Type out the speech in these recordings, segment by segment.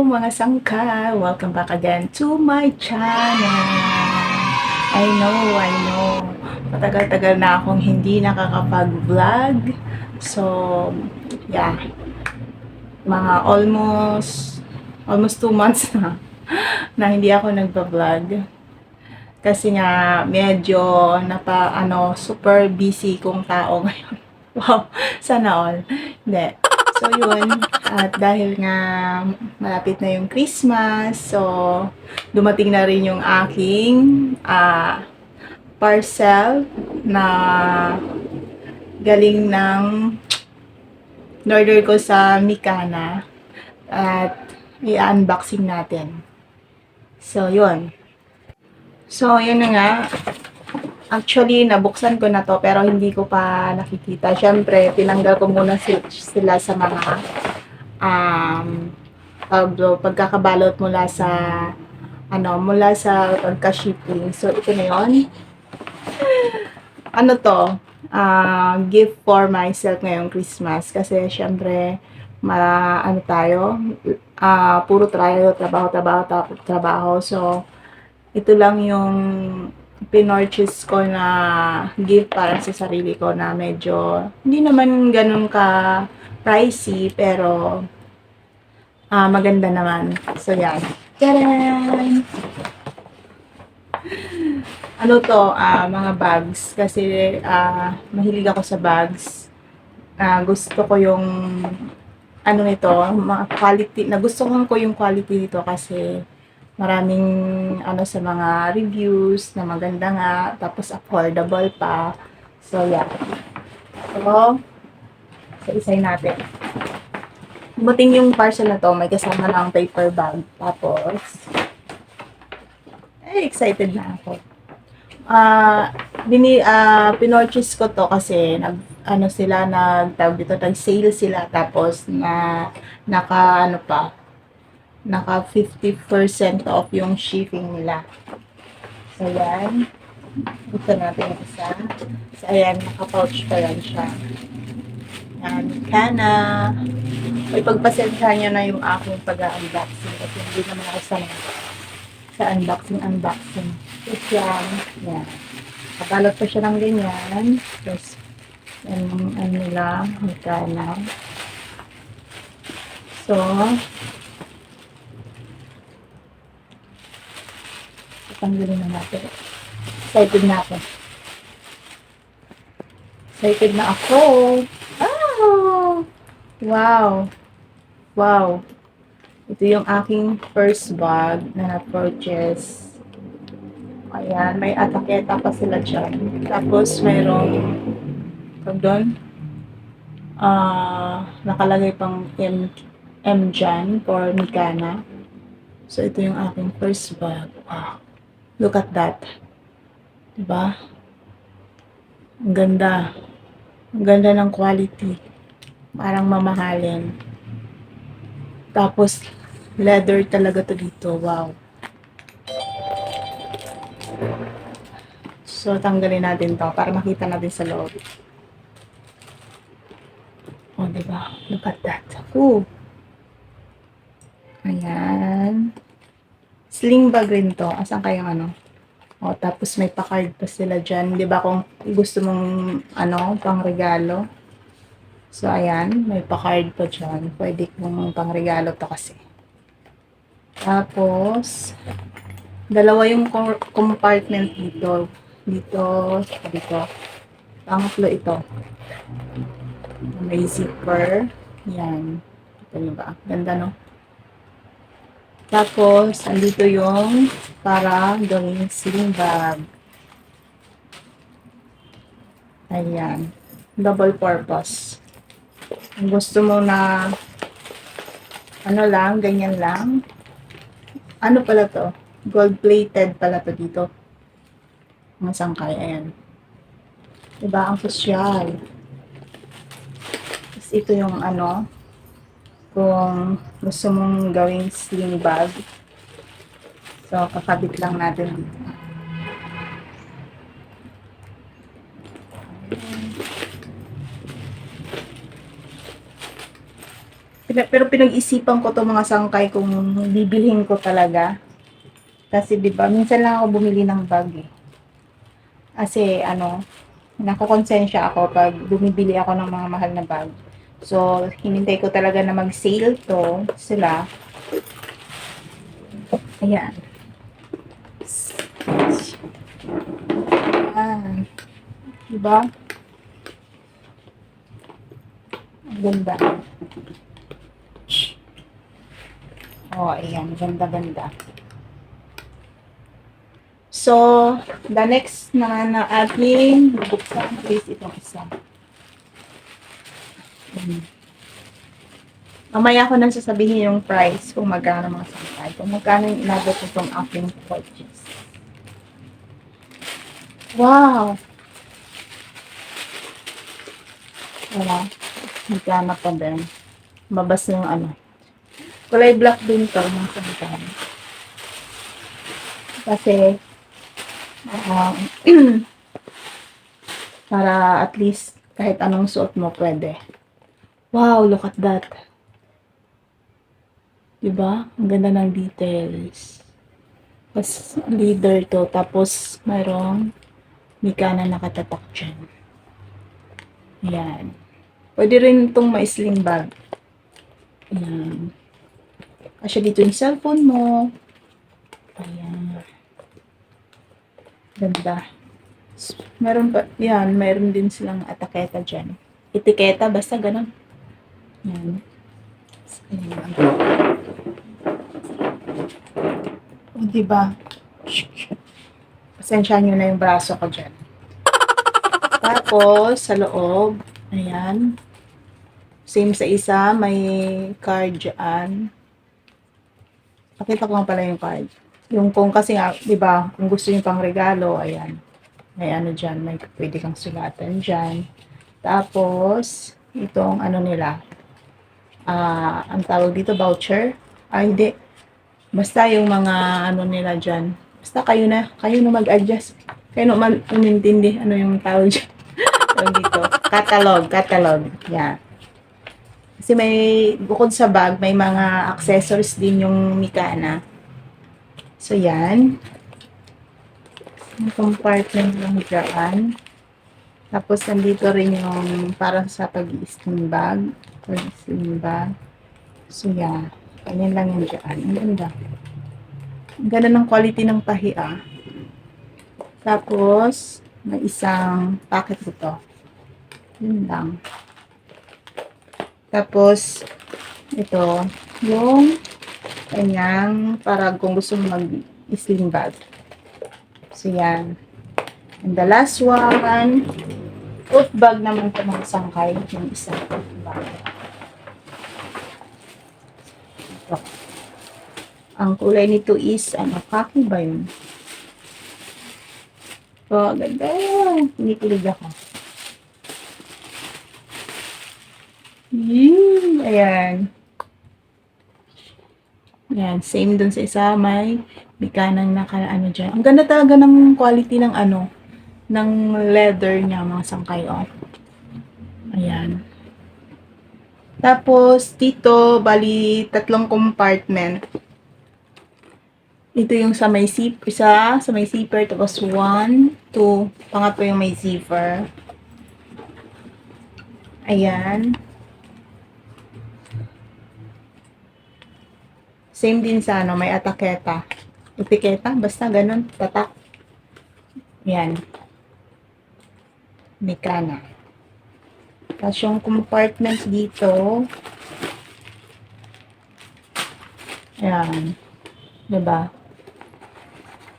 mga sangka! Welcome back again to my channel. I know. Matagal-tagal na akong hindi nakakapag-vlog. So, yeah. Mga almost 2 months na hindi ako nagpa-vlog. Kasi nga, medyo super busy kong tao ngayon. Wow, sana all. Hindi. So, yun. At dahil nga malapit na yung Christmas, so dumating na rin yung aking parcel na galing ng order ko sa Mikana. At i-unboxing natin. So, yun. So, yun na nga. Actually, nabuksan ko na to pero hindi ko pa nakikita. Siyempre, tinanggal ko muna sila sa mga pagkakabalot mula sa pagka-shipping. So, ito na yun. Ano to? Gift for myself ngayong Christmas. Kasi, siyempre, puro trabaho. So, ito lang yung pinorchase ko na gift para sa sarili ko na medyo hindi naman ganun ka pricey pero maganda naman. So yan. Tadaan! Ano to? Mga bags. Kasi mahilig ako sa bags. Gusto ko yung mga quality. Nagustuhan ko yung quality nito kasi maraming sa mga reviews na maganda nga, tapos affordable pa. So, yeah. So isay natin. Buting yung parcel na to, may kasama ng paper bag. Tapos, excited na ako. Pinorchase ko to kasi nag-sale sila. Tapos, naka 50% off yung shipping nila. So, yan. Ito natin yung isa. So, ayan, naka-pouch pa yan siya. Yan, Mikana. May pagpasensya nyo na yung aking pag-unboxing kasi hindi naman ako sa unboxing. Tapos yan. Kabalot pa siya ng ganyan. Tapos, yan yung nila, Mikana. So, tanggalin na natin. Excited na ako. Wow. Ito yung aking first bag na na-purchase. Ayan, may ataketa pa sila dyan. Tapos mayroong nakalagay pang M dyan for Mikana. So, ito yung aking first bag. Wow. Look at that. Diba? Ang ganda. Ang ganda ng quality. Parang mamahalin. Tapos, leather talaga to dito. Wow. So, tanggalin natin to para makita natin sa loob. Oh, diba? Look at that. Ooh. Ayan. Sling bag rin to. Asan kayang tapos may pa-card pa sila dyan. Di ba kung gusto mong pang regalo. So, ayan. May pa-card pa dyan. Pwede kong pang regalo to kasi. Tapos, dalawa yung compartment dito. Dito. Pangatlo ito. May zipper. Yan. Ito nyo ba? Ganda, no? Tapos, andito yung para gawing sling bag. Ayan. Double purpose. Kung gusto mo na ganyan lang. Ano pala to? Gold-plated pala to dito. Mga sangkay. Ayan. Diba? Ang sosyal. Tapos ito yung kung gusto mong gawing sling bag. So, kakabit lang natin dito. Pero pinag-isipan ko 'tong mga sangkay kung bibilhin ko talaga. Kasi 'di ba, minsan lang ako bumili ng bag, eh. Kasi ano, nakokonsensya ako 'pag bumibili ako ng mga mahal na bag. So, hinintay ko talaga na mag-sale 'to sila. Ayan. Ayan. 'Di ba? Ang ganda. Oh, ayan. Ganda-ganda. So, the next na ating bubuksan is itong isa. Mamaya ko nang sasabihin yung price kung magkano mga sangkay. Kung magkano yung inabot itong aking purchase. Wow! Wala. Magkano pa din. Mabas yung ano. Kulay black din to ng sangkay. Kasi, uh, para at least kahit anong suot mo pwede. Wow, look at that. Diba? Ang ganda ng details. Tapos, leather to. Tapos, mayroong mika na nakatatak dyan. Ayan. Pwede rin itong ma-sling bag. Ayan. Kasi dito yung cellphone mo. Ayan. Ganda. Meron pa, yan, meron din silang ataketa dyan. Etiketa, basta ganun. Yan. Ayan. O, diba? Pasensya nyo na yung braso ko dyan. Tapos, sa loob, ayan. Same sa isa, may card dyan. Pakita ko nga pala yung card. Yung kung kasi nga, diba, kung gusto yung pang regalo, ayan. May ano dyan, may pwede kang sulatan dyan. Tapos, itong ano nila, ang tawag dito, voucher. Ay, hindi. Basta yung mga ano nila dyan. Basta kayo na mag-adjust. Kayo na umintindi ano yung tawag dyan. Tawag dito. Catalog. Yan. Kasi may, bukod sa bag, may mga accessories din yung Mikana. So, yan. Yung compartment lang dyan. Tapos, nandito rin yung para sa pag-i-sling bag. Pag-i-sling bag. So, yan. Ganyan lang yung dyan. Ang ganda. Ang ganda ng quality ng tahi, ah. Tapos, may isang packet dito. Yun lang. Tapos, ito, yung kanyang para kung gusto mo mag-sling bag. So, yan. And the last one, tote bag naman ito mga sangkay. Yung isang tote bag. Ito. Ang kulay nito is, ano, khaki ba yun? Oh, ganda. Kinikilig ako. Ayan. Ayan, same dun sa isa, may bikanang naka-ano dyan. Ang ganda talaga ng quality ng ano, ng leather niya, mga sangkay, oh. Ayan. Tapos, dito, bali, 3 compartment. Ito yung sa may zipper, isa, sa may zipper, tapos 1, 2, pangatlo yung may zipper. Ayan. Same din sa ano, may ataketa. Etiketa, basta ganun, tatak. Yan. Mikana. Tapos yung compartment dito, ayan. Diba?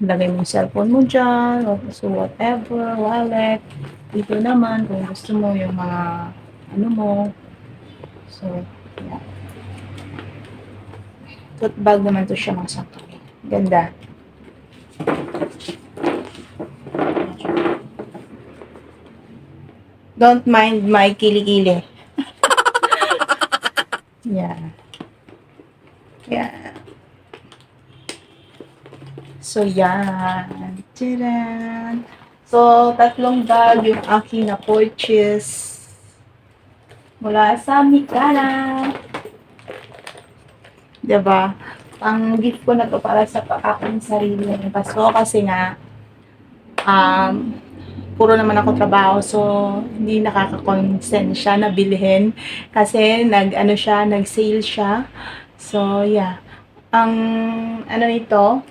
Lagay mo yung cellphone mo dyan, or so whatever, wallet. Dito naman, kung gusto mo yung mga, ano mo. So, yan. Tote bag naman to siya mga sangkay. Ganda. Don't mind my kilikili. Yeah. Yeah. So, yan. Tadaan. So, 3 bag yung aking na-purchase mula sa Mikana. 'Di ba? Ang gift ko na 'to para sa aking sarili ng Pasko kasi nga, puro naman ako trabaho so hindi nakakakonsensya na bilhin kasi nag-ano siya, nag-sale siya. So, yeah. Ang ano nito,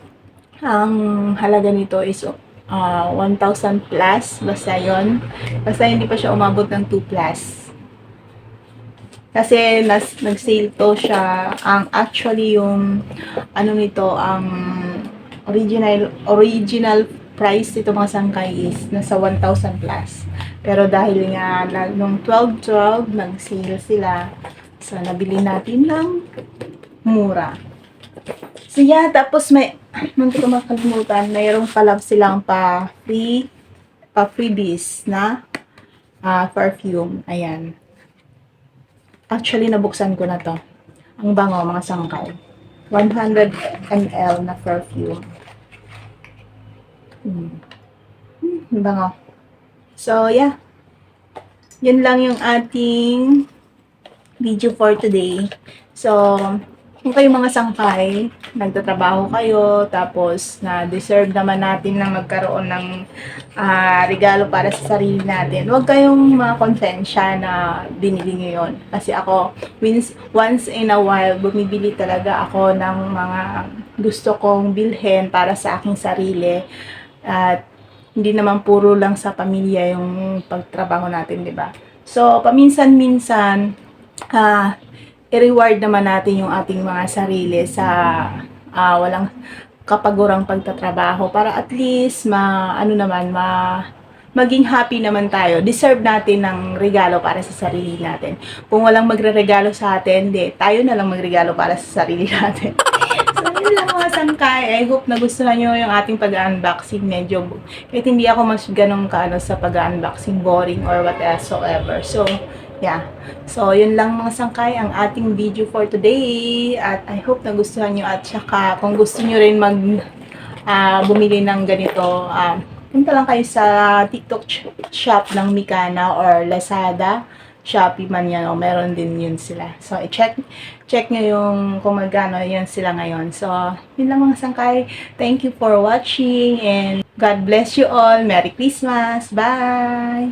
ang halaga nito is 1,000 plus, basta yon. Basta hindi pa siya umabot ng 2 plus. Kasi nag-sale to siya. Ang actually yung ano nito, ang original price nito mga sangkay is nasa 1,000 plus. Pero dahil nga nung 12/12 nag-sale sila, so nabili natin ng mura. So yeah, tapos hindi ko makalimutan, mayroong pala silang freebies na perfume. Ayan. Actually, nabuksan ko na to. Ang bango, mga sangkay. 100 ml na perfume. Ang bango. So, yeah. Yun lang yung ating video for today. So, kung kayo mga sangkay, nagtatrabaho kayo, tapos na-deserve naman natin na magkaroon ng regalo para sa sarili natin, huwag kayong makonsensya na binili nyo yun. Kasi ako, once in a while, bumibili talaga ako ng mga gusto kong bilhin para sa aking sarili. At hindi naman puro lang sa pamilya yung pagtrabaho natin, di ba? So, paminsan-minsan, i-reward naman natin yung ating mga sarili sa walang kapagurang pagtatrabaho para at least maging happy naman tayo. Deserve natin ng regalo para sa sarili natin. Kung walang magre-regalo sa atin, tayo na lang magregalo para sa sarili natin. So, yun lang mga sangkay. I hope nagustuhan nyo yung ating pag-unboxing. Medyo, kahit hindi ako mas ganun sa pag-unboxing, boring or whatsoever. So, yeah. So, yun lang mga sangkay ang ating video for today. At I hope nagustuhan nyo. At saka, kung gusto nyo rin bumili ng ganito, punta lang kayo sa TikTok shop ng Mikana or Lazada, Shopee man yan, o meron din yun sila. So, check nyo yung kung magkano yun sila ngayon. So, yun lang mga sangkay. Thank you for watching and God bless you all. Merry Christmas. Bye!